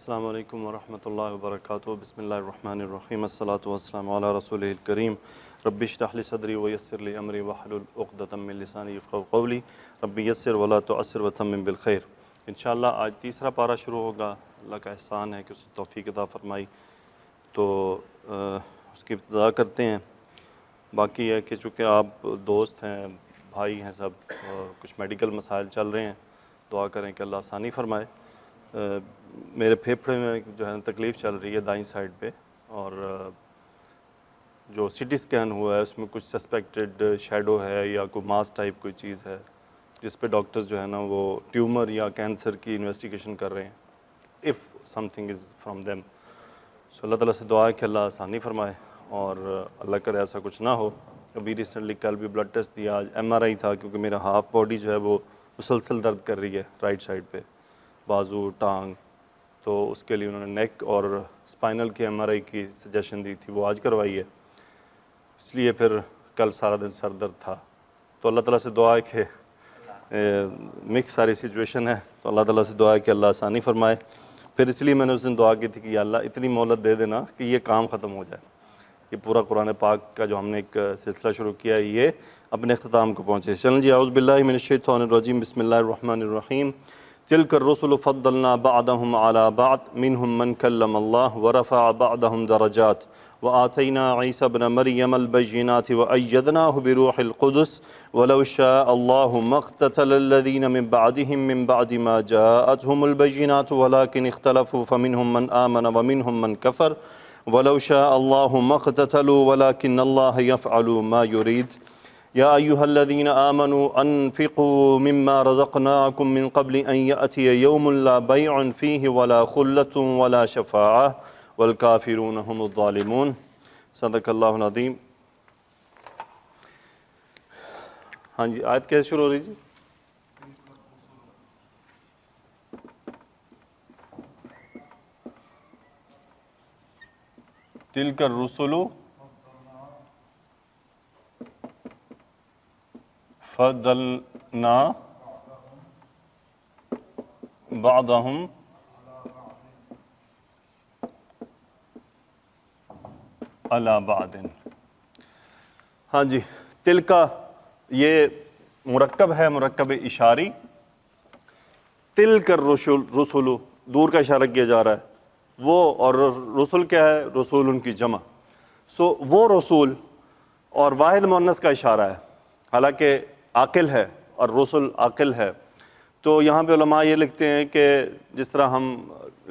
السلام علیکم ورحمۃ اللہ وبرکاتہ. بسم اللہ الرحمن الرحیم. الصلاۃ والسلام علی رسولہ الکریم. رب اشرح لی صدری ویسر لی امری واحلل عقدۃ من لسانی یفقہوا قولی. رب یسر ولا تعسر وتمم بالخیر. انشاءاللہ آج تیسرا پارہ شروع ہوگا. اللہ کا احسان ہے کہ اس نے توفیق عطا فرمائی تو اس کی ابتدا کرتے ہیں. باقی ہے کہ چونکہ آپ دوست ہیں، بھائی ہیں سب، کچھ میڈیکل مسائل چل رہے ہیں، دعا کریں کہ اللہ آسانی فرمائے. میرے پھیپھڑے میں جو ہے تکلیف چل رہی ہے دائیں سائڈ پہ، اور جو سی ٹی اسکین ہوا ہے اس میں کچھ سسپیکٹڈ شیڈو ہے یا کوئی ماس ٹائپ کوئی چیز ہے، جس پہ ڈاکٹرز جو ہے نا وہ ٹیومر یا کینسر کی انویسٹیگیشن کر رہے ہیں if something is from them. So اللہ تعالیٰ سے دعا ہے کہ اللہ آسانی فرمائے اور اللہ کرے ایسا کچھ نہ ہو. ابھی ریسنٹلی کل بھی بلڈ ٹیسٹ دیا، آج ایم آر آئی تھا، کیونکہ میرا ہاف باڈی جو ہے وہ مسلسل درد کر رہی ہے رائٹ سائڈ پہ، بازو ٹانگ. تو اس کے لیے انہوں نے نیک اور اسپائنل کی ایم آر آئی کی سجیشن دی تھی، وہ آج کروائی ہے. اس لیے پھر کل سارا دن سر درد تھا. تو اللہ تعالیٰ سے دعا ہے کہ مکس ساری سچویشن ہے، تو اللہ تعالیٰ سے دعا ہے کہ اللہ آسانی فرمائے. پھر اس لیے میں نے اس دن دعا کی تھی کہ یا اللہ اتنی مہلت دے دینا کہ یہ کام ختم ہو جائے، یہ پورا قرآن پاک کا جو ہم نے ایک سلسلہ شروع کیا ہے یہ اپنے اختتام کو پہنچے. چلیں جی، اعوذ باللہ من الشیطان الرجیم، بسم اللہ الرحمن الرحیم. تلک الرسل فضلنا بعضهم على بعض منهم من كلم الله ورفع بعضهم درجات وآتينا عيسى ابن مريم البينات وأيدناه بروح القدس ولو شاء الله ما اقتتل الذين من بعدهم من بعد ما جاءتهم البينات ولكن اختلفوا فمنهم من آمن ومنهم من كفر ولو شاء الله ما اقتتلوا ولكن الله يفعل ما يريد. يا أيها الذين آمنوا أنفقوا مما رزقناكم من قبل أن يأتي يوم لا بيع فيه ولا خلة ولا شفاعة والكافرون هم الظالمون. صدق اللہ العظیم. ہاں جی، آیت کیسے شروع ہو رہی جی؟ تلک الرسل فضلنا بعضهم علی بعض. ہاں جی، تلکا یہ مرکب ہے، مرکب اشاری. تلک الرسل دور کا اشارہ کیا جا رہا ہے وہ، اور رسول کیا ہے؟ رسول ان کی جمع. سو وہ رسول اور واحد مؤنث کا اشارہ ہے، حالانکہ عاقل ہے اور رسول عاقل ہے. تو یہاں پہ علماء یہ لکھتے ہیں کہ جس طرح ہم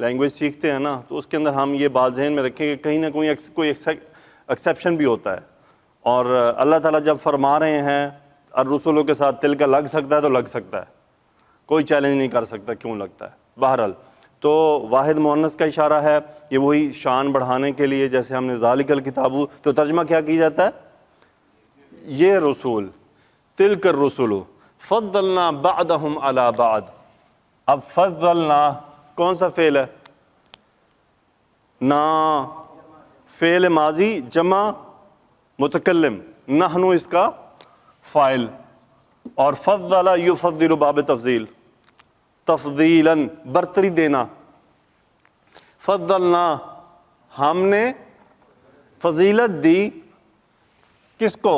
لینگویج سیکھتے ہیں نا، تو اس کے اندر ہم یہ بات ذہن میں رکھیں کہ کہیں نہ کوئی ایکسیپشن بھی ہوتا ہے. اور اللہ تعالیٰ جب فرما رہے ہیں اور رسولوں کے ساتھ تل کا لگ سکتا ہے تو لگ سکتا ہے، کوئی چیلنج نہیں کر سکتا کیوں لگتا ہے. بہرحال تو واحد مؤنث کا اشارہ ہے، یہ وہی شان بڑھانے کے لیے، جیسے ہم نے ذالک الکتاب، تو ترجمہ کیا کی جاتا ہے؟ یہ رسول، تلک الرسل فضلنا بعضهم علی بعض. اب فضلنا کون سا فعل ہے؟ نا، فعل ماضی جمع متکلم، نحن اس کا فاعل، اور فضل یفضل باب تفضیل، تفضیلا برتری دینا. فضلنا ہم نے فضیلت دی کس کو؟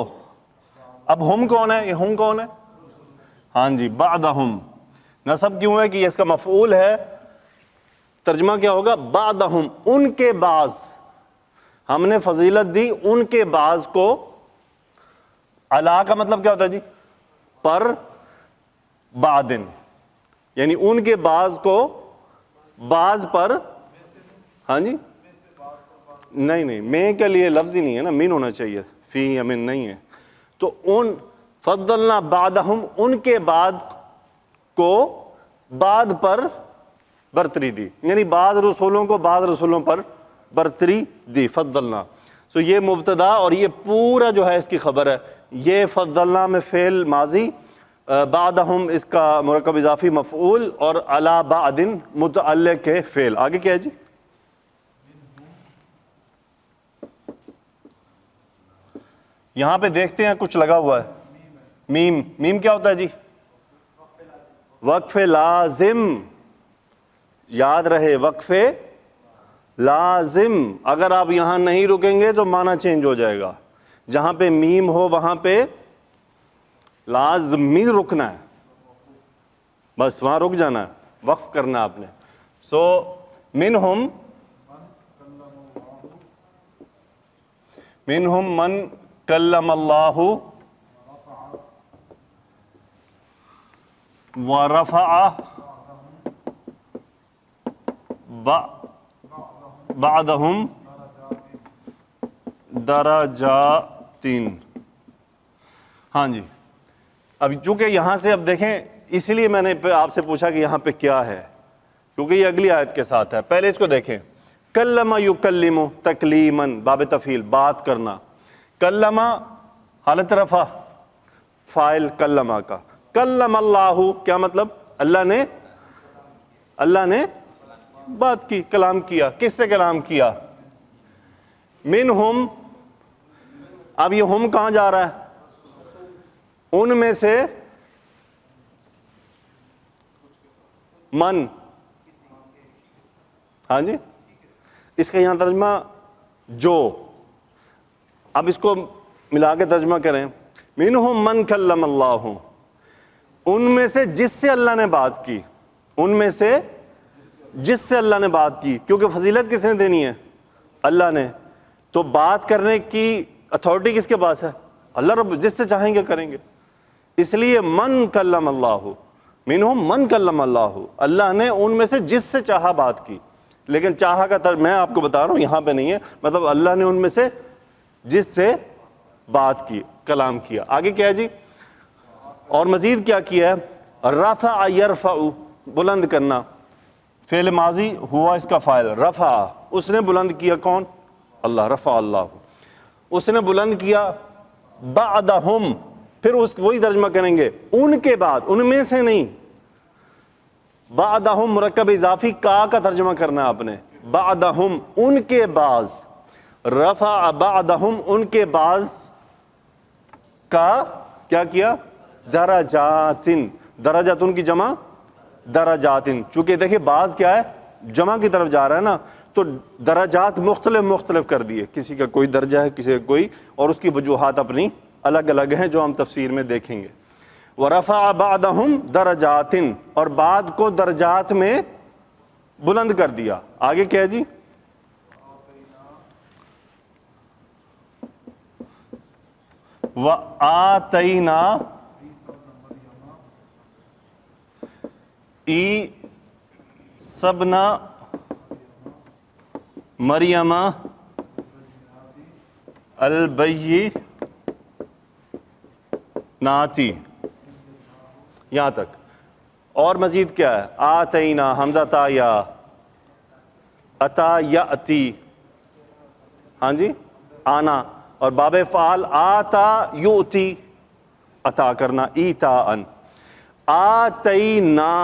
اب ہم کون ہے؟ یہ ہم کون ہے؟ ہاں جی، بعدہم. نصب کیوں ہے کہ یہ اس کا مفعول ہے. ترجمہ کیا ہوگا؟ بعدہم، ان کے بعض. ہم نے فضیلت دی ان کے بعض کو. علا کا مطلب کیا ہوتا ہے جی؟ پر. بعدن یعنی ان کے بعض کو بعض پر. ہاں جی، نہیں، میں کے لیے لفظ ہی نہیں ہے نا، من ہونا چاہیے، فی یا من نہیں ہے. تو ان فضلنا بعدہم، ان کے بعد کو بعد پر برتری دی، یعنی بعض رسولوں کو بعض رسولوں پر برتری دی. فضلنا، سو یہ مبتدا اور یہ پورا جو ہے اس کی خبر ہے. یہ فضلنا میں فعل ماضی، بعدہم اس کا مرکب اضافی مفعول، اور علی بعد متعلق کے فعل. آگے کیا ہے جی؟ یہاں پہ دیکھتے ہیں کچھ لگا ہوا ہے، میم. میم کیا ہوتا ہے جی؟ وقف لازم. یاد رہے وقف لازم، اگر آپ یہاں نہیں رکیں گے تو معنی چینج ہو جائے گا. جہاں پہ میم ہو وہاں پہ لازمی رکنا ہے، بس وہاں رک جانا ہے، وقف کرنا آپ نے. سو منہم من کلم اللہ ورفع بعضهم درجات. ہاں جی، اب چونکہ یہاں سے اب دیکھیں، اسی لیے میں نے آپ سے پوچھا کہ یہاں پہ کیا ہے، کیونکہ یہ اگلی آیت کے ساتھ ہے. پہلے اس کو دیکھیں، کلم یکلم تکلیمن، باب تفعیل، بات کرنا. کلم حالت رفع، فاعل کلمہ کا. کلم اللہ کیا مطلب؟ اللہ نے بات کی، کلام کیا. کس سے کلام کیا؟ منہم. اب یہ ہم کہاں جا رہا ہے؟ ان میں سے. من، ہاں جی، اس کا یہاں ترجمہ جو. اب اس کو ملا کے ترجمہ کریں، منہم من کلم اللہ، ان میں سے جس سے اللہ نے بات کی. ان میں سے جس سے اللہ نے بات کی، کیونکہ فضیلت کس نے دینی ہے؟ اللہ نے. تو بات کرنے کی اتھارٹی کس کے پاس ہے؟ اللہ رب. جس سے چاہیں گے کریں گے. اس لیے من کلم اللہ، منہم من کلم اللہ، اللہ نے ان میں سے جس سے چاہا بات کی. لیکن چاہا کا میں آپ کو بتا رہا ہوں یہاں پہ نہیں ہے، مطلب اللہ نے ان میں سے جس سے بات کی، کلام کیا. آگے کیا ہے جی؟ اور مزید کیا کیا ہے؟ رفع یرفع، بلند کرنا. فعل ماضی ہوا اس کا فاعل رفع، اس نے بلند کیا. کون؟ اللہ. رفع اللہ، اس نے بلند کیا. بعدہم، پھر وہی ترجمہ کریں گے، ان کے بعد، ان میں سے نہیں. بعدہم مرکب اضافی کا ترجمہ کرنا ہے آپ نے. بعدہم، ان کے بعض. رفع بعدہم، ان کے بعض کا کیا کیا؟ درجات. درجاتن کی جمع درجات. چونکہ دیکھیں بعض کیا ہے؟ جمع کی طرف جا رہا ہے نا، تو درجات مختلف کر دیے. کسی کا کوئی درجہ ہے، کسی کا کوئی، اور اس کی وجوہات اپنی الگ الگ ہیں جو ہم تفسیر میں دیکھیں گے. وَرَفَعَ بَعْدَهُمْ دَرَجَاتٍ، اور بعد کو درجات میں بلند کر دیا. آگے کیا ہے جی؟ وَآتَيْنَا عِیسَیٰ ابْنَ مریم البینات، یہاں تک. اور مزید کیا ہے؟ آتینا، حمزہ تا یا، اتا یاتی، ہاں جی، آنا. اور باب فعال آتا یؤتی، عطا کرنا. ایتا ان. آتینا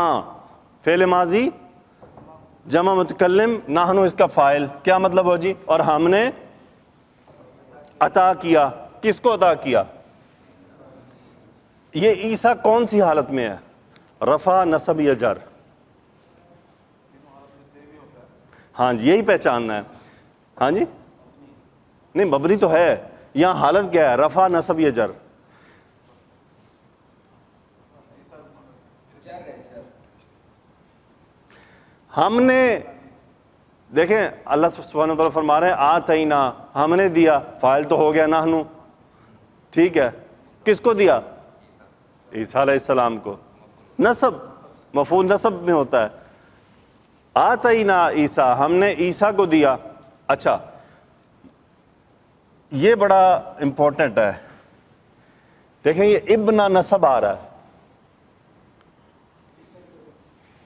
فعل ماضی جمع متکلم، نحن اس کا فاعل. کیا مطلب ہو جی؟ اور ہم نے عطا کیا. کس کو عطا کیا؟ یہ عیسیٰ کون سی حالت میں ہے؟ رفع، نصب یا جر؟ ہاں جی، یہی پہچاننا ہے. ہاں جی، نہیں مبنی تو ہے. یہاں حالت کیا ہے؟ رفع، نصب یا جر؟ ہم نے، دیکھیں اللہ سبحانہ وتعالیٰ فرما رہے ہیں آتینا، ہم نے دیا. فاعل تو ہو گیا نحنو، ٹھیک ہے. کس کو دیا؟ عیسیٰ علیہ السلام کو. نصب، مفعول نصب میں ہوتا ہے. آتینا عیسیٰ، ہم نے عیسیٰ کو دیا. اچھا، یہ بڑا امپورٹنٹ ہے. دیکھیں یہ ابن نصب آ رہا ہے،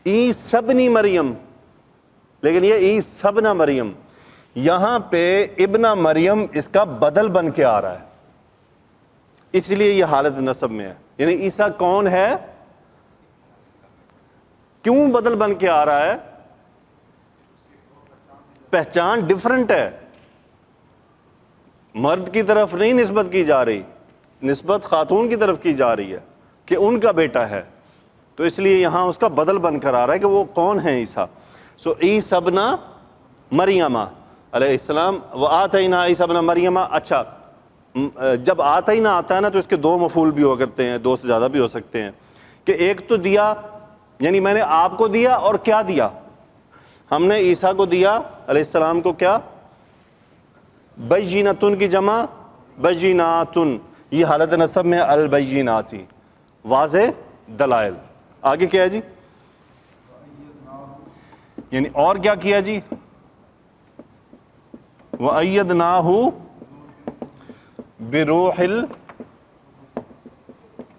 عیسیٰ ابن مریم، لیکن یہ عیسیٰ ابن مریم. یہاں پہ ابن مریم اس کا بدل بن کے آ رہا ہے، اس لیے یہ حالت نصب میں ہے. یعنی عیسیٰ کون ہے؟ کیوں بدل بن کے آ رہا ہے؟ پہچان ڈیفرنٹ ہے. مرد کی طرف نہیں نسبت کی جا رہی، نسبت خاتون کی طرف کی جا رہی ہے کہ ان کا بیٹا ہے. تو اس لیے یہاں اس کا بدل بن کر آ رہا ہے کہ وہ کون ہے عیسیٰ. سو عیسی ابن مریم علیہ السلام، وآتینا عیسی ابن مریم. اچھا جب آتینا آتا ہے نا تو اس کے دو مفعول بھی ہو کرتے ہیں، دو سے زیادہ بھی ہو سکتے ہیں. کہ ایک تو دیا، یعنی میں نے آپ کو دیا، اور کیا دیا؟ ہم نے عیسیٰ کو دیا علیہ السلام کو کیا؟ بیناتن کی جمع بیناتن، یہ حالت نصب میں البیناتی، واضح دلائل. آگے کیا ہے جی؟ یعنی اور کیا کیا جی؟ وَأَيَّدْنَاهُ بِرُوحِ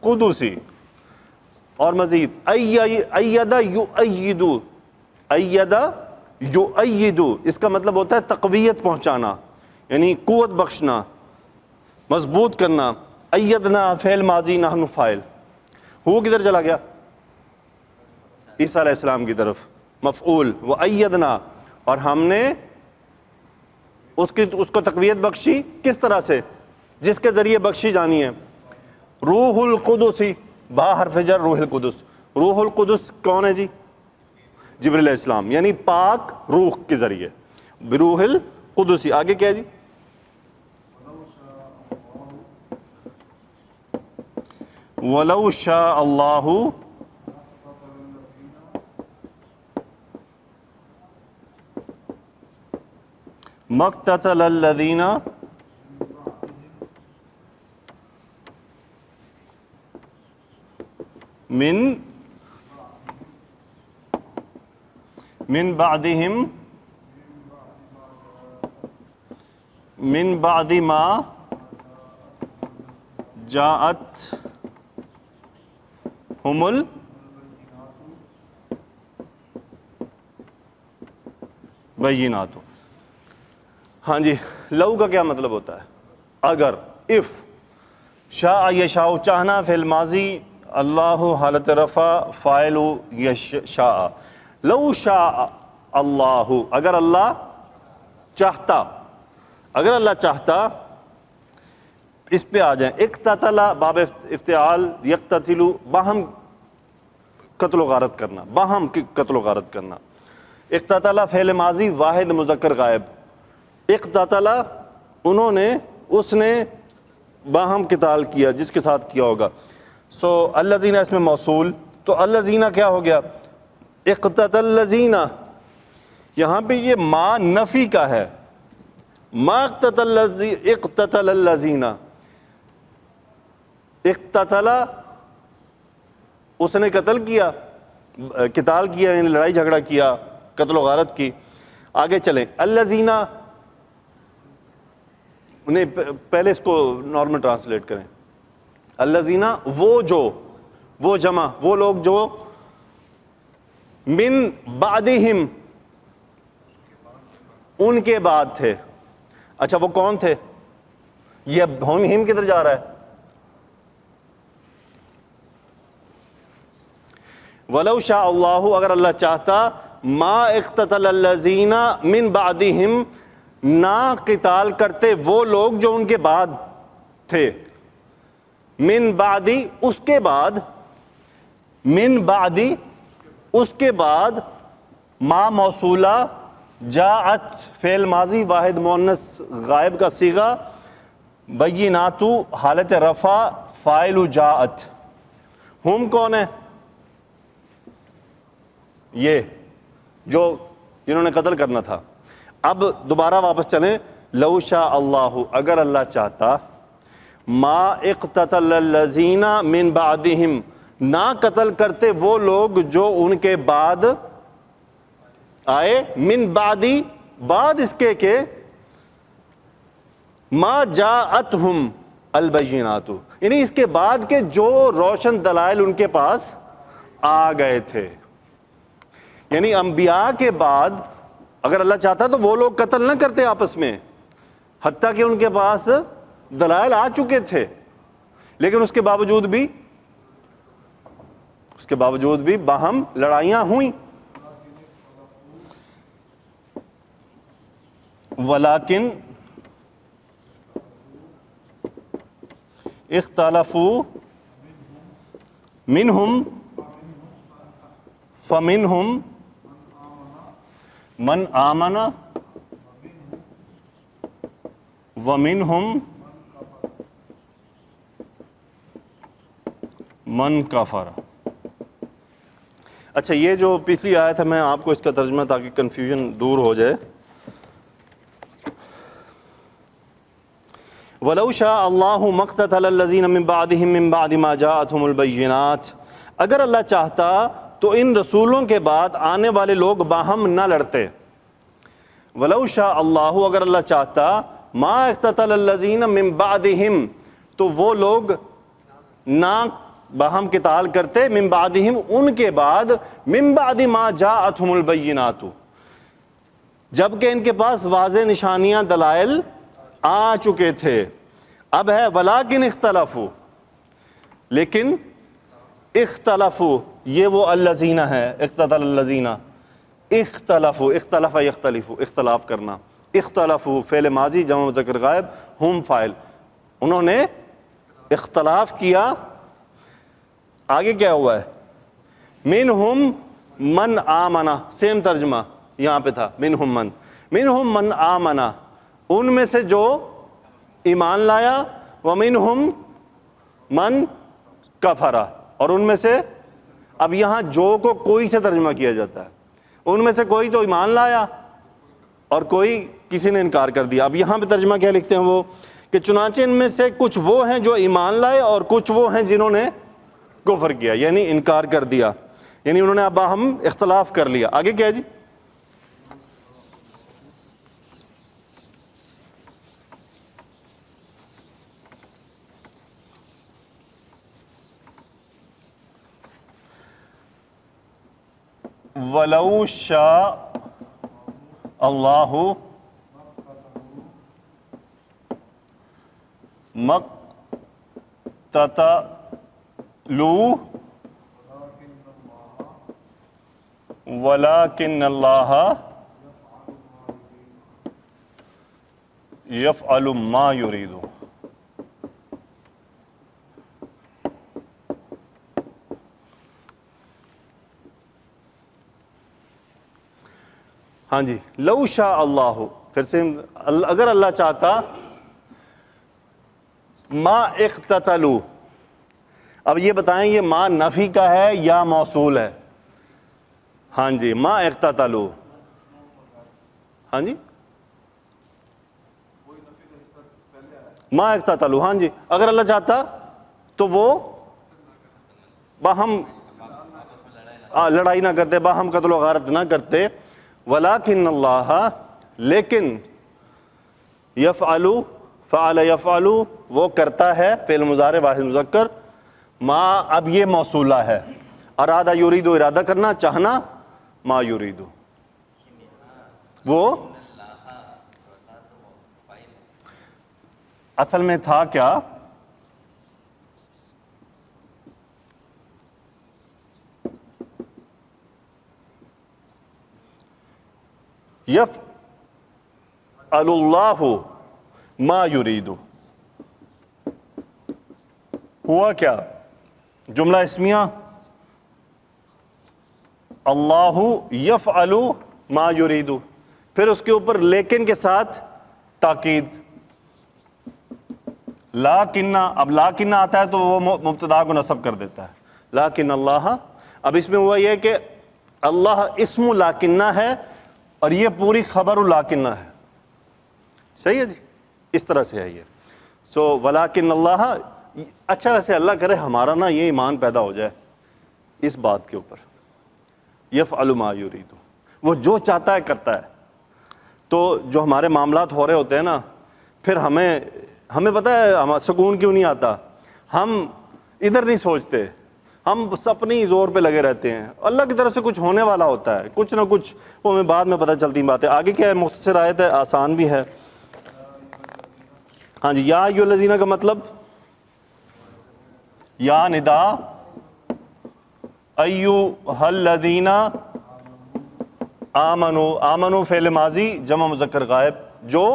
الْقُدُسِ. اور مزید ایّد یؤید، ایّد یؤید، اس کا مطلب ہوتا ہے تقویت پہنچانا، یعنی قوت بخشنا، مضبوط کرنا. ایدنا فعل ماضی، نحن فاعل. ہو کدھر چلا گیا؟ عیسیٰ علیہ السلام کی طرف، مفعول. وَأَيَّدْنا، اور ہم نے اس کو تقویت بخشی. کس طرح سے؟ جس کے ذریعے بخشی جانی ہے. روح القدس، با حرف جر روح القدس. روح القدس کون ہے جی؟ جبریل علیہ السلام، یعنی پاک روح کے ذریعے. بروح القدس. آگے کیا ہے جی؟ وَلَوْ شَاءَ اللَّهُ مَقْتَتَلَ الَّذِينَ من بعدهم من بعد ما جاءتهم البینات. ہاں جی، لو کا کیا مطلب ہوتا ہے؟ اگر، اف. شاء یشاء، چاہنا فعل ماضی، اللہ حالت رفع، فاعل یشاء. لو شاء اللہ، اگر اللہ چاہتا، اگر اللہ چاہتا. اس پہ آ جائیں. اقتتل باب افتعال، یقتتل باہم قتل و غارت کرنا، باہم قتل و غارت کرنا. اقتتل فعل ماضی واحد مذکر غائب. اقتتل انہوں نے، اس نے باہم قتال کیا، جس کے ساتھ کیا ہوگا. سو الذین اس میں موصول، تو الذین کیا ہو گیا؟ اقتتل الذین. یہاں پہ یہ ما نفی کا ہے. ما اقتتل الذین، اقتتل اس نے قتل کیا، قتال کیا، یعنی لڑائی جھگڑا کیا، قتل و غارت کی. آگے چلیں. الذین، پہلے اس کو نارمل ٹرانسلیٹ کریں. الذین وہ جو، وہ جمع وہ لوگ جو، من بعدہم ان کے بعد تھے. اچھا وہ کون تھے؟ یہ ہم کدھر جا رہا ہے؟ وَلَوْ شَاءَ اللَّهُ، اگر اللہ چاہتا، مَا اقتتل الَّذِينَ مِن بَعْدِهِمْ، نہ قتال کرتے وہ لوگ جو ان کے بعد تھے. من بعدی، اس کے بعد، من بعدی اس کے بعد. ما موصولہ، جاءت فعل ماضی واحد مؤنث غائب کا صیغہ، بینات حالت رفع، فاعل جاءت. ہم کون ہے؟ یہ جو جنہوں نے قتل کرنا تھا. اب دوبارہ واپس چلیں. لو شاء اللہ، اگر اللہ چاہتا، ما اقتتل الذین من بعدہم، نہ قتل کرتے وہ لوگ جو ان کے بعد آئے. من بعدی، بعد اس کے کہ ما جاءتہم البینات، یعنی اس کے بعد کے جو روشن دلائل ان کے پاس آ گئے تھے. یعنی انبیاء کے بعد اگر اللہ چاہتا تو وہ لوگ قتل نہ کرتے آپس میں، حتیٰ کہ ان کے پاس دلائل آ چکے تھے، لیکن اس کے باوجود بھی باہم لڑائیاں ہوئیں. ولیکن اختلفوا منہم فمنہم من آمن ومنہم من کفر. اچھا یہ جو پچھلی آیت ہے میں آپ کو اس کا ترجمہ تاکہ کنفیوژن دور ہو جائے. وَلَوْ شَاءَ اللَّهُ مَا اقْتَتَلَ الَّذِينَ مِن بَعْدِهِم مِّن بَعْدِ مَا جَاءَتْهُمُ الْبَيِّنَاتُ. اگر اللہ چاہتا تو ان رسولوں کے بعد آنے والے لوگ باہم نہ لڑتے. وَلَوْ شَاءَ اللَّهُ اگر اللہ چاہتا مَا اقْتَتَلَ الَّذِينَ مِن بَعْدِهِم تو وہ لوگ نہ باہم قتال کرتے من بعدہم ان کے بعد من بعد ما جاءتہم البینات جبکہ ان کے پاس واضح نشانیاں دلائل آ چکے تھے. اب ہے ولیکن اختلفوا لیکن اختلفوا یہ وہ الذین ہے اقتتل الذین اختلفوا اختلف یختلف اختلاف کرنا اختلفوا فعل ماضی جمع مذکر غائب ہم فاعل انہوں نے اختلاف کیا. آگے کیا ہوا ہے منہم من آمنا سیم ترجمہ یہاں پہ تھا منہم من آمنا ان میں سے جو ایمان لایا ومنہم من کفرا اور ان میں سے اب یہاں جو کو کوئی سے ترجمہ کیا جاتا ہے ان میں سے کوئی تو ایمان لایا اور کوئی کسی نے انکار کر دیا. اب یہاں پہ ترجمہ کیا لکھتے ہیں وہ کہ چنانچہ ان میں سے کچھ وہ ہیں جو ایمان لائے اور کچھ وہ ہیں جنہوں نے کفر کیا یعنی انکار کر دیا یعنی انہوں نے اب ہم اختلاف کر لیا. آگے کیا جی وَلَوْ شَاءَ اللَّهُ مَا اقْتَتَلُوا وَلَكِنَّ اللَّهَ يَفْعَلُ مَا يُرِيدُ. ہاں جی لو شاء اللہ پھر سے اگر اللہ چاہتا ما اقتتلوا. اب یہ بتائیں یہ ما نفی کا ہے یا موصول ہے؟ ہاں جی ما اقتتلوا. ہاں جی ما اقتتلوا ہاں جی اگر اللہ چاہتا تو وہ باہم لڑائی نہ کرتے باہم قتل و غارت نہ کرتے. ولیکن اللہ لیکن یفعل فعل یفعل وہ کرتا ہے فعل مضارع واحد مذکر ما اب یہ موصولہ ہے ارادہ یرید ارادہ کرنا چاہنا ما یرید وہ اصل میں تھا کیا یفعل اللہ ما یرید ہوا کیا جملہ اسمیہ اللہ یفعل ما یرید پھر اس کے اوپر لیکن کے ساتھ تاکید لاکنہ. اب لاکنہ آتا ہے تو وہ مبتدا کو نصب کر دیتا ہے لاکن اللہ. اب اس میں ہوا یہ کہ اللہ اسم لاکنہ ہے اور یہ پوری خبر لاکنہ ہے. صحیح ہے جی اس طرح سے ہے یہ. سو ولیکن اللہ اچھا ویسے اللہ کرے ہمارا نا یہ ایمان پیدا ہو جائے اس بات کے اوپر یفعل ما یرید وہ جو چاہتا ہے کرتا ہے. تو جو ہمارے معاملات ہو رہے ہوتے ہیں نا پھر ہمیں پتہ ہے ہمیں سکون کیوں نہیں آتا. ہم ادھر نہیں سوچتے ہم بس اپنی زور پہ لگے رہتے ہیں. اللہ کی طرف سے کچھ ہونے والا ہوتا ہے کچھ نہ کچھ وہ ہمیں بعد میں پتہ چلتی باتیں. آگے کیا ہے مختصر آیت ہے آسان بھی ہے. ہاں جی یا ایھا الذین کا مطلب یا ندا ایھا الذین آمنو آمنو فعل ماضی جمع مذکر غائب جو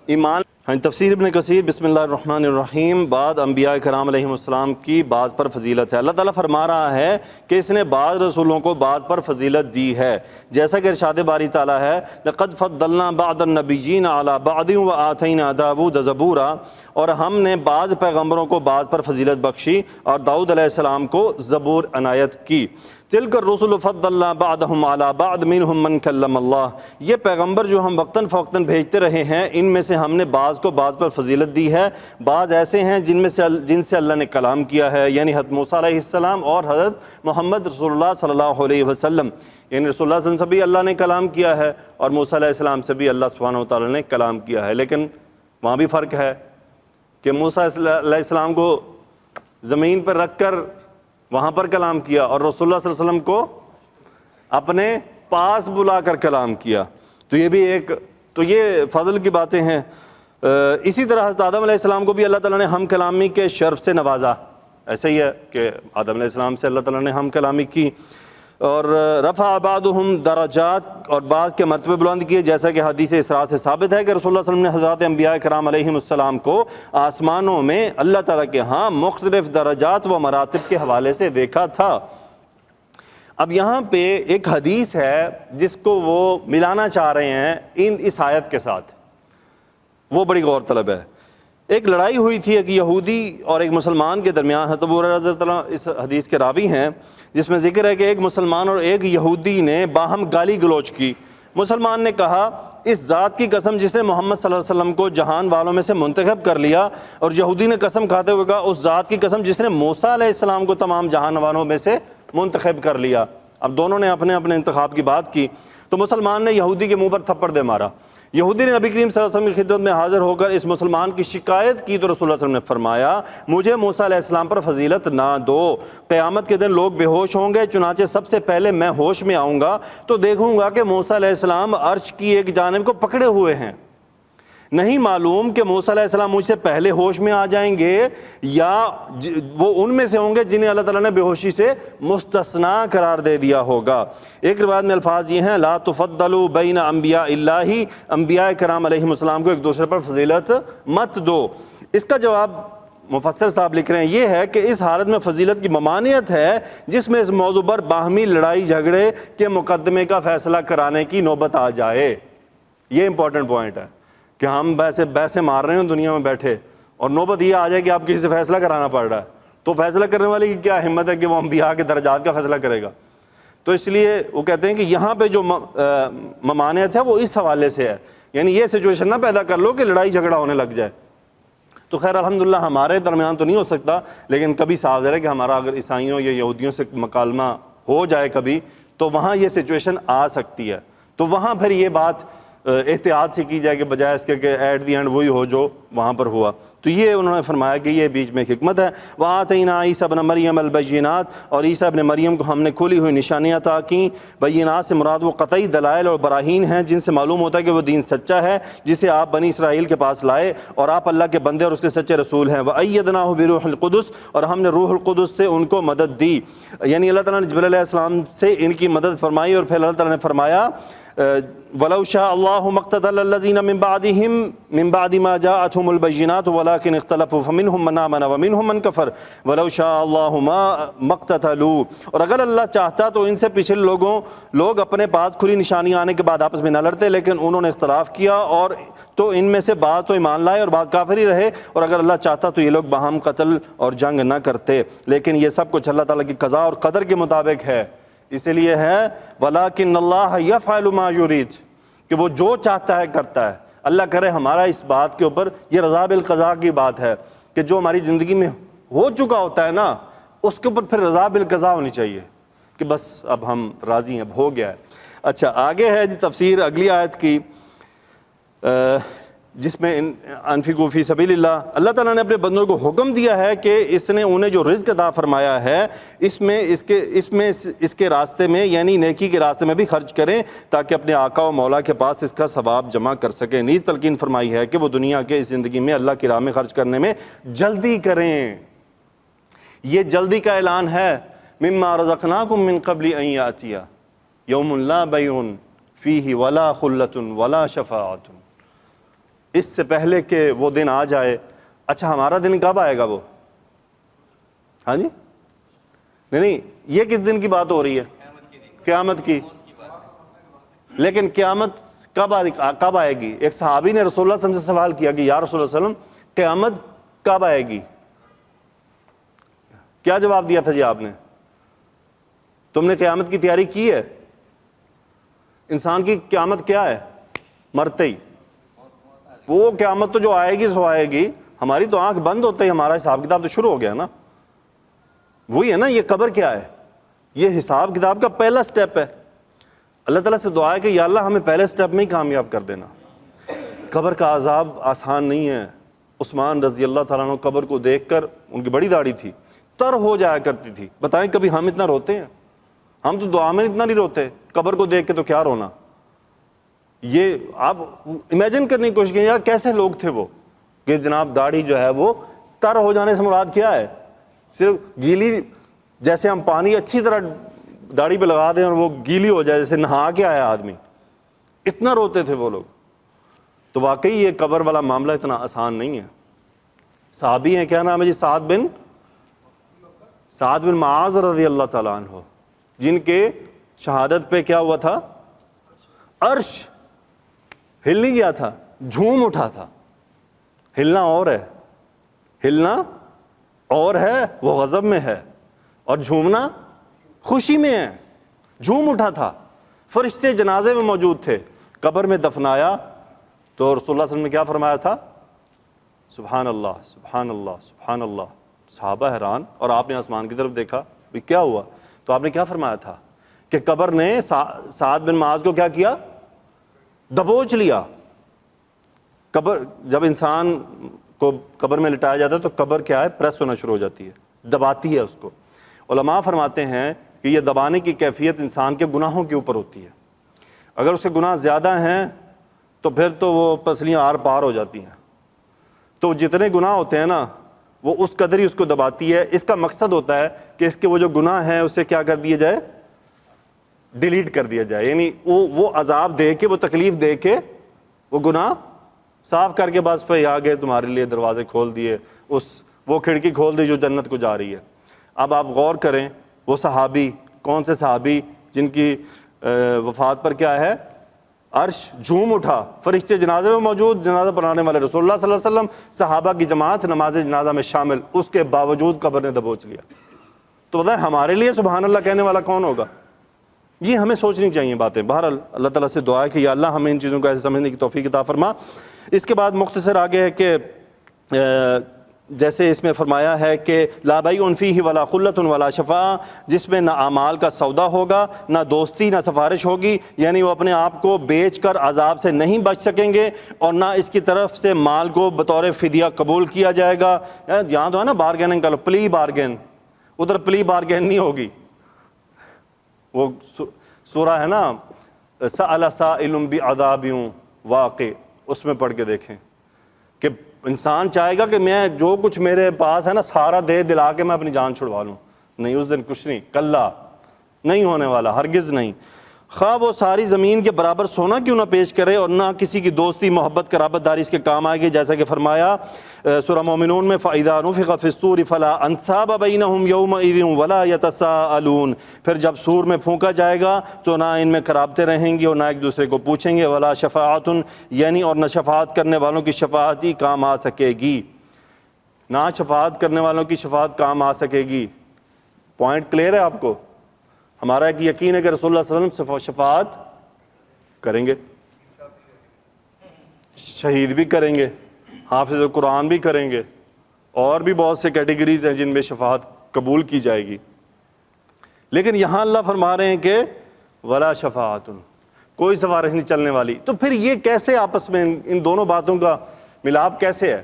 ایمان ہاں، تفسیر ابن کثیر بسم اللہ الرحمن الرحیم۔ بعض انبیاء کرام علیہ السلام کی بعض پر فضیلت ہے۔ اللہ تعالیٰ فرما رہا ہے کہ اس نے بعض رسولوں کو بعض پر فضیلت دی ہے، جیسا کہ ارشاد باری تعالیٰ ہے لَقَدْ فَضَّلْنَا بَعْضَ النَّبِيِّينَ عَلَىٰ بَعْضٍ وَآتَيْنَا دَاوُودَ زَبُورًا، اور ہم نے بعض پیغمبروں کو بعض پر فضیلت بخشی اور داؤد علیہ السلام کو زبور عنایت کی۔ تِلْكَ الرُّسُلُ فَضَّلْنَا بَعْضَهُمْ عَلَىٰ بَعْضٍ مِّنْهُمْ مَنْ كَلَّمَ اللَّهُ، یہ پیغمبر جو ہم وقتاً فوقتاً بھیجتے رہے ہیں ان میں سے ہم نے بعض کو بعض پر فضیلت دی ہے۔ بعض ایسے ہیں جن سے اللہ نے کلام کیا ہے، یعنی حضرت موسیٰ علیہ السلام اور حضرت محمد رسول اللہ صلی اللہ علیہ وسلم، یعنی رسول اللہ صلی اللہ علیہ وسلم سے بھی اللہ نے کلام کیا ہے اور موسیٰ علیہ السلام سے بھی اللہ سبحانہ و تعالیٰ نے کلام کیا ہے۔ لیکن وہاں بھی فرق ہے کہ موسیٰ علیہ السلام کو زمین پر رکھ کر وہاں پر کلام کیا اور رسول اللہ صلی اللہ علیہ وسلم کو اپنے پاس بلا کر کلام کیا، تو یہ بھی یہ فضل کی باتیں ہیں۔ اسی طرح حضرت آدم علیہ السلام کو بھی اللہ تعالیٰ نے ہم کلامی کے شرف سے نوازا، ایسا ہی ہے کہ آدم علیہ السلام سے اللہ تعالیٰ نے ہم کلامی کی، اور رفع بعضهم درجات، اور بعض کے مرتبے بلند کیے، جیسا کہ حدیث اسراء سے ثابت ہے کہ رسول اللہ صلی اللہ علیہ وسلم نے حضرات انبیاء کرام علیہم السلام کو آسمانوں میں اللہ تعالیٰ کے ہاں مختلف درجات و مراتب کے حوالے سے دیکھا تھا۔ اب یہاں پہ ایک حدیث ہے جس کو وہ ملانا چاہ رہے ہیں اس آیت کے ساتھ، وہ بڑی غور طلب ہے۔ ایک لڑائی ہوئی تھی ایک یہودی اور ایک مسلمان کے درمیان، حضرت ابو ہریرہ رضی اللہ عنہ اس حدیث کے راوی ہیں، جس میں ذکر ہے کہ ایک مسلمان اور ایک یہودی نے باہم گالی گلوچ کی۔ مسلمان نے کہا اس ذات کی قسم جس نے محمد صلی اللہ علیہ وسلم کو جہان والوں میں سے منتخب کر لیا، اور یہودی نے قسم کھاتے ہوئے کہا اس ذات کی قسم جس نے موسیٰ علیہ السلام کو تمام جہان والوں میں سے منتخب کر لیا۔ اب دونوں نے اپنے اپنے انتخاب کی بات کی، تو مسلمان نے یہودی کے منہ پر تھپڑ دے مارا۔ یہودی نے نبی کریم صلی اللہ علیہ وسلم کی خدمت میں حاضر ہو کر اس مسلمان کی شکایت کی، تو رسول اللہ صلی اللہ علیہ وسلم نے فرمایا مجھے موسیٰ علیہ السلام پر فضیلت نہ دو، قیامت کے دن لوگ بے ہوش ہوں گے، چنانچہ سب سے پہلے میں ہوش میں آؤں گا تو دیکھوں گا کہ موسیٰ علیہ السلام عرش کی ایک جانب کو پکڑے ہوئے ہیں۔ نہیں معلوم کہ موسیٰ علیہ السلام مجھ سے پہلے ہوش میں آ جائیں گے یا وہ ان میں سے ہوں گے جنہیں اللہ تعالیٰ نے بے ہوشی سے مستثنا قرار دے دیا ہوگا۔ ایک روایت میں الفاظ یہ ہیں لا تفضلوا بین انبیاء اللہ، انبیاء کرام علیہ السلام کو ایک دوسرے پر فضیلت مت دو۔ اس کا جواب مفسر صاحب لکھ رہے ہیں یہ ہے کہ اس حالت میں فضیلت کی ممانعت ہے جس میں اس موضوع پر باہمی لڑائی جھگڑے کے مقدمے کا فیصلہ کرانے کی نوبت آ جائے۔ یہ امپورٹنٹ پوائنٹ ہے کہ ہم بحثیں مار رہے ہیں دنیا میں بیٹھے اور نوبت یہ آ جائے کہ آپ کسی سے فیصلہ کرانا پڑ رہا ہے، تو فیصلہ کرنے والے کی کیا ہمت ہے کہ وہ انبیاء کے درجات کا فیصلہ کرے گا؟ تو اس لیے وہ کہتے ہیں کہ یہاں پہ جو ممانعت ہے وہ اس حوالے سے ہے، یعنی یہ سچویشن نہ پیدا کر لو کہ لڑائی جھگڑا ہونے لگ جائے۔ تو خیر الحمدللہ ہمارے درمیان تو نہیں ہو سکتا، لیکن کبھی صاف ہے کہ ہمارا اگر عیسائیوں یا یہودیوں سے مکالمہ ہو جائے کبھی تو وہاں یہ سچویشن آ سکتی ہے، تو وہاں پھر یہ بات احتیاط سے کی جائے کہ بجائے اس کے کہ ایٹ دی اینڈ وہی ہو جو وہاں پر ہوا۔ تو یہ انہوں نے فرمایا کہ یہ بیچ میں ایک حکمت ہے۔ وَآتَيْنَا عِيسَىٰ ابْنَ مَرْيَمَ الْبَيِّنَاتِ، اور عیسیٰ ابن مریم کو ہم نے کھلی ہوئی نشانیاں عطا کیں۔ بینات سے مراد وہ قطعی دلائل اور براہین ہیں جن سے معلوم ہوتا ہے کہ وہ دین سچا ہے جسے آپ بنی اسرائیل کے پاس لائے، اور آپ اللہ کے بندے اور اس کے سچے رسول ہیں۔ وَأَيَّدْنَاهُ بِرُوحِ الْقُدُسِ، اور ہم نے روح القدس سے ان کو مدد دی، یعنی اللہ تعالیٰ نے جبرائیل علیہ السلام سے ان کی مدد فرمائی، اور پھر اللہ تعالیٰ نے فرمایا وَلَوْ شَاءَ اللَّهُ مَا اقْتَتَلَ الَّذِينَ مِن بَعْدِهِم مِن بَعْدِ مَا جَاءَتْهُمُ الْبَيِّنَاتُ وَلَٰكِنِ اخْتَلَفُوا فَمِنْهُم مَّنْ آمَنَ وَمِنْهُم مَّن كَفَرَ وَلَوْ شَاءَ اللَّهُ مَا اقْتَتَلُوا، اور اگر اللہ چاہتا تو ان سے پچھلے لوگ اپنے پاس کھلی نشانی آنے کے بعد آپس میں نہ لڑتے، لیکن انہوں نے اختلاف کیا، اور تو ان میں سے بعض تو ایمان لائے اور بعض کافر ہی رہے، اور اگر اللہ چاہتا تو یہ لوگ باہم قتل اور جنگ نہ کرتے، لیکن یہ سب کچھ اللہ تعالیٰ کی قضاء اور قدر کے مطابق ہے۔ اسی لیے ہے وَلَٰكِنَّ اللَّهَ يَفْعَلُ مَا يُرِيدُ، کہ وہ جو چاہتا ہے کرتا ہے۔ اللہ کرے ہمارا اس بات کے اوپر، یہ رضا بالقضاء کی بات ہے کہ جو ہماری زندگی میں ہو چکا ہوتا ہے نا اس کے اوپر پھر رضا بالقضاء ہونی چاہیے کہ بس اب ہم راضی ہیں، اب ہو گیا ہے۔ اچھا آگے ہے جی تفسیر اگلی آیت کی، جس میں انفقوا فی سبیل اللہ، اللہ تعالیٰ نے اپنے بندوں کو حکم دیا ہے کہ اس نے انہیں جو رزق عطا فرمایا ہے اس کے راستے میں، یعنی نیکی کے راستے میں بھی خرچ کریں تاکہ اپنے آقا و مولا کے پاس اس کا ثواب جمع کر سکیں۔ نیز تلقین فرمائی ہے کہ وہ دنیا کے اس زندگی میں اللہ کی راہ میں خرچ کرنے میں جلدی کریں۔ یہ جلدی کا اعلان ہے مما رزقناکم من قبل ان یاتیہ یوم لا بیع فیہ ولا خلۃ ولا شفاعۃ، اس سے پہلے کہ وہ دن آ جائے. اچھا ہمارا دن کب آئے گا وہ؟ ہاں جی نہیں یہ کس دن کی بات ہو رہی ہے؟ قیامت کی. لیکن قیامت کب آئے گی؟ ایک صحابی نے رسول اللہ صلی اللہ علیہ وسلم سے سوال کیا کہ یا رسول اللہ صلی اللہ علیہ وسلم قیامت کب آئے گی؟ کیا جواب دیا تھا جی آپ نے؟ تم نے قیامت کی تیاری کی ہے؟ انسان کی قیامت کیا ہے؟ مرتے ہی. وہ قیامت تو جو آئے گی سو آئے گی. ہماری تو آنکھ بند ہوتے ہی ہمارا حساب کتاب تو شروع ہو گیا نا. وہی ہے نا, یہ قبر کیا ہے؟ یہ حساب کتاب کا پہلا سٹیپ ہے. اللہ تعالیٰ سے دعا ہے کہ یا اللہ ہمیں پہلے سٹیپ میں ہی کامیاب کر دینا. قبر کا عذاب آسان نہیں ہے. عثمان رضی اللہ تعالیٰ عنہ قبر کو دیکھ کر, ان کی بڑی داڑھی تھی, تر ہو جایا کرتی تھی. بتائیں کبھی ہم اتنا روتے ہیں؟ ہم تو دعا میں اتنا نہیں روتے, قبر کو دیکھ کے تو کیا رونا. یہ آپ امیجن کرنے کی کوشش کریں یار کیسے لوگ تھے وہ, کہ جناب داڑھی جو ہے وہ تر ہو جانے سے مراد کیا ہے؟ صرف گیلی, جیسے ہم پانی اچھی طرح داڑھی پہ لگا دیں اور وہ گیلی ہو جائے جیسے نہا کے آیا آدمی, اتنا روتے تھے وہ لوگ. تو واقعی یہ قبر والا معاملہ اتنا آسان نہیں ہے. صحابی ہیں, کیا نام ہے جی؟ سعد بن معاذ رضی اللہ تعالیٰ عنہ, جن کے شہادت پہ کیا ہوا تھا؟ عرش ہل نہیں گیا تھا, جھوم اٹھا تھا. ہلنا اور ہے, ہلنا اور ہے, وہ غضب میں ہے, اور جھومنا خوشی میں ہے. جھوم اٹھا تھا. فرشتے جنازے میں موجود تھے. قبر میں دفنایا تو رسول اللہ صلی اللہ علیہ وسلم نے کیا فرمایا تھا؟ سبحان اللہ سبحان اللہ سبحان اللہ. صحابہ حیران, اور آپ نے آسمان کی طرف دیکھا, بھی کیا ہوا؟ تو آپ نے کیا فرمایا تھا کہ قبر نے سعد بن معاذ کو کیا کیا؟ دبوچ لیا. قبر, جب انسان کو قبر میں لٹایا جاتا ہے تو قبر کیا ہے؟ پریس ہونا شروع ہو جاتی ہے, دباتی ہے اس کو. علماء فرماتے ہیں کہ یہ دبانے کی کیفیت انسان کے گناہوں کے اوپر ہوتی ہے. اگر اس کے گناہ زیادہ ہیں تو پھر تو وہ پسلیاں آر پار ہو جاتی ہیں. تو جتنے گناہ ہوتے ہیں نا وہ اس قدر ہی اس کو دباتی ہے. اس کا مقصد ہوتا ہے کہ اس کے وہ جو گناہ ہیں اسے کیا کر دیا جائے؟ ڈیلیٹ کر دیا جائے. یعنی وہ عذاب دے کے, وہ تکلیف دے کے وہ گناہ صاف کر کے بس پہ آگے تمہارے لیے دروازے کھول دیے, وہ کھڑکی کھول دی جو جنت کو جا رہی ہے. اب آپ غور کریں, وہ صحابی, کون سے صحابی جن کی وفات پر کیا ہے؟ عرش جھوم اٹھا. فرشتے جنازے میں موجود, جنازہ پڑھانے والے رسول اللہ صلی اللہ علیہ وسلم, صحابہ کی جماعت نماز جنازہ میں شامل, اس کے باوجود قبر نے دبوچ لیا. تو بتائیں ہمارے لیے سبحان اللہ کہنے والا کون ہوگا؟ یہ ہمیں سوچنی چاہیے باتیں. بہرحال اللہ تعالیٰ سے دعا ہے کہ یا اللہ ہمیں ان چیزوں کو ایسے سمجھنے کی توفیق عطا فرما. اس کے بعد مختصر آگے ہے کہ جیسے اس میں فرمایا ہے کہ لا بیع فیہ ولا خلۃ ولا شفاعہ, جس میں نہ اعمال کا سودا ہوگا, نہ دوستی, نہ سفارش ہوگی. یعنی وہ اپنے آپ کو بیچ کر عذاب سے نہیں بچ سکیں گے, اور نہ اس کی طرف سے مال کو بطور فدیہ قبول کیا جائے گا. یہاں تو ہے نا بارگیننگ کا, پلی بارگین, ادھر پلی بارگین نہیں ہوگی. وہ سورہ ہے نا سأل سائل بعذاب واقع, اس میں پڑھ کے دیکھیں کہ انسان چاہے گا کہ میں جو کچھ میرے پاس ہے نا سارا دے دلا کے میں اپنی جان چھڑوا لوں. نہیں, اس دن کچھ نہیں, کلا نہیں ہونے والا, ہرگز نہیں. خواہ وہ ساری زمین کے برابر سونا کیوں نہ پیش کرے, اور نہ کسی کی دوستی محبت قرابت داری اس کے کام آئے گی, جیسا کہ فرمایا سورہ مومنون میں فَإِذَا نُفِخَ فِي الصُّورِ فَلَا أَنْسَابَ بَيْنَهُمْ يَوْمَئِذٍ وَلَا يَتَسَاءَلُونَ. پھر جب سور میں پھونکا جائے گا تو نہ ان میں قرابتیں رہیں گی اور نہ ایک دوسرے کو پوچھیں گے. وَلَا شَفَاعَةٌ, یعنی اور نہ شفاعت کرنے والوں کی شفاعت ہی کام آ سکے گی. نہ شفاعت کرنے والوں کی شفاعت کام آ سکے گی. پوائنٹ کلیئر ہے آپ کو؟ ہمارا ایک یقین ہے کہ رسول اللہ صلی اللہ علیہ وسلم شفاعت کریں گے, شہید بھی کریں گے, حافظ قرآن بھی کریں گے, اور بھی بہت سے کیٹیگریز ہیں جن میں شفاعت قبول کی جائے گی. لیکن یہاں اللہ فرما رہے ہیں کہ ولا شفاعت, کوئی سفارش نہیں چلنے والی. تو پھر یہ کیسے آپس میں ان دونوں باتوں کا ملاپ کیسے ہے؟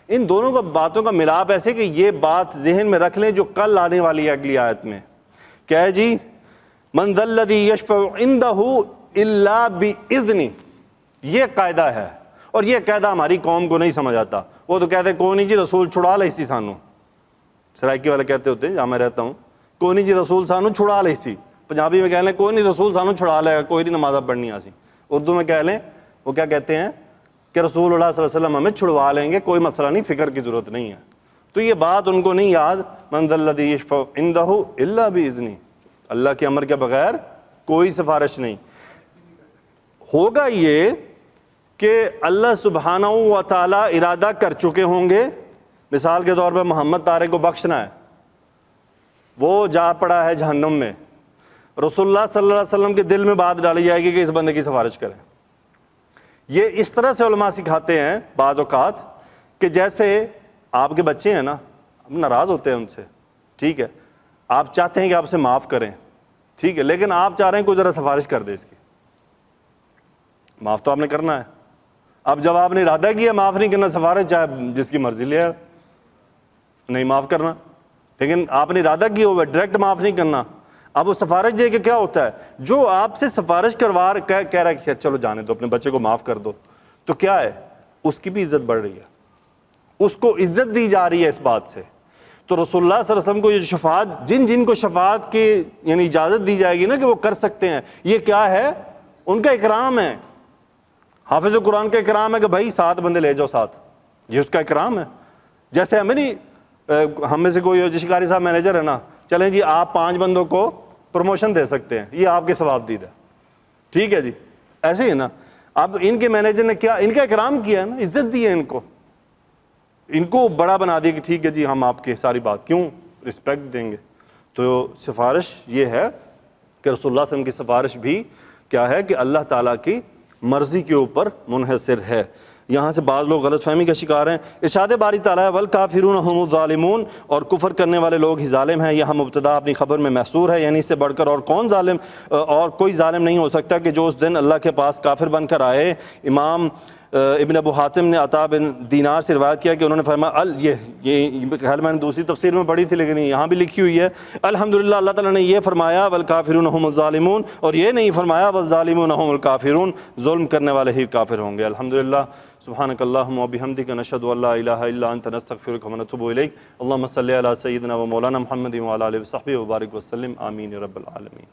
ان دونوں کا باتوں کا ملاپ ایسے کہ یہ بات ذہن میں رکھ لیں جو کل آنے والی ہے اگلی آیت میں. کیا ہے جی؟ من ذا الذی یشفع عندہ الا باذنہ. یہ قاعدہ ہے, اور یہ قاعدہ ہماری قوم کو نہیں سمجھ آتا. وہ تو کہتے ہیں کوئی نہیں جی رسول چھڑا لے سی سانو. سرائکی والے کہتے ہوتے ہیں جہاں میں رہتا ہوں, کوئی نہیں جی رسول سانو چھڑا لے سی. پنجابی میں کہہ لیں کوئی نہیں رسول سانو چھڑا لے گا, کوئی نہیں نمازہ پڑھنی آسی. اردو میں کہہ لیں وہ کیا کہتے ہیں, کہ رسول اللہ صلی اللہ علیہ وسلم ہمیں چھڑوا لیں گے، کوئی مسئلہ نہیں، فکر کی ضرورت نہیں ہے. تو یہ بات ان کو نہیں یاد، من ذا الذی یشفع عندہ الا باذنہ، اللہ کے امر کے بغیر کوئی سفارش نہیں. ہوگا یہ کہ اللہ سبحانہ و تعالیٰ ارادہ کر چکے ہوں گے، مثال کے طور پہ محمد طارق کو بخشنا ہے، وہ جا پڑا ہے جہنم میں، رسول اللہ صلی اللہ علیہ وسلم کے دل میں بات ڈالی جائے گی کہ اس بندے کی سفارش کریں. یہ اس طرح سے علماء سکھاتے ہیں بعض اوقات کہ جیسے آپ کے بچے ہیں نا، آپ ناراض ہوتے ہیں ان سے، ٹھیک ہے، آپ چاہتے ہیں کہ آپ سے معاف کریں، ٹھیک ہے، لیکن آپ چاہ رہے ہیں کوئی ذرا سفارش کر دے اس کی. معاف تو آپ نے کرنا ہے. اب جب آپ نے ارادہ کیا معاف نہیں کرنا، سفارش چاہے جس کی مرضی لے آئے، نہیں معاف کرنا، لیکن آپ نے ارادہ کیا ہوا ڈائریکٹ معاف نہیں کرنا. اب وہ سفارش دے کے کیا ہوتا ہے، جو آپ سے سفارش کروا کہہ رہا ہے کہ چلو جانے دو، اپنے بچے کو معاف کر دو، تو کیا ہے، اس کی بھی عزت بڑھ رہی ہے، اس کو عزت دی جا رہی ہے اس بات سے. تو رسول اللہ صلی اللہ علیہ وسلم کو یہ شفاعت، جن کو شفاعت کی یعنی اجازت دی جائے گی نا کہ وہ کر سکتے ہیں، یہ کیا ہے، ان کا اکرام ہے. حافظ قرآن کا اکرام ہے کہ بھائی 7 بندے لے جاؤ ساتھ، یہ اس کا اکرام ہے. جیسے ہمیں نہیں، ہم میں سے کوئی جو شکاری صاحب مینیجر ہے نا، چلیں جی آپ 5 بندوں کو پروموشن دے سکتے ہیں، یہ آپ کے ثواب دید ہے، ٹھیک ہے جی، ایسے ہی ہے نا. اب ان کے مینیجر نے کیا، ان کا اکرام کیا ہے نا، عزت دی ہے ان کو بڑا بنا دیا کہ ٹھیک ہے جی ہم آپ کی ساری بات کیوں رسپیکٹ دیں گے. تو سفارش یہ ہے کہ رسول اللہ صلی اللہ علیہ وسلم کی سفارش بھی کیا ہے کہ اللہ تعالیٰ کی مرضی کے اوپر منحصر ہے. یہاں سے بعض لوگ غلط فہمی کا شکار ہیں. ارشاد باری تعالیٰ ہے والکافرون هم الظالمون، اور کفر کرنے والے لوگ ہی ظالم ہیں. یہاں مبتدا اپنی خبر میں محصور ہے، یعنی اس سے بڑھ کر اور کون ظالم، اور کوئی ظالم نہیں ہو سکتا کہ جو اس دن اللہ کے پاس کافر بن کر آئے. امام ابن ابو حاتم نے عطا بن دینار سے روایت کیا کہ انہوں نے فرمایا، یہ خیال میں نے دوسری تفسیر میں پڑھی تھی لیکن یہاں بھی لکھی ہوئی ہے، الحمدللہ اللہ تعالیٰ نے یہ فرمایا والکافرون هم الظالمون، اور یہ نہیں فرمایا والظالمون هم الکافرون، ظلم کرنے والے ہی کافر ہوں گے. الحمدللہ. سبحانک اللہم وبحمدک، نشہد ان لا الہ الا انت، نستغفرک ونتوب الیک. اللہم صلی علی سیدنا و مولانا محمد وعلی آلہ وصحبہ وبارک وسلم. آمین یا رب العالمین.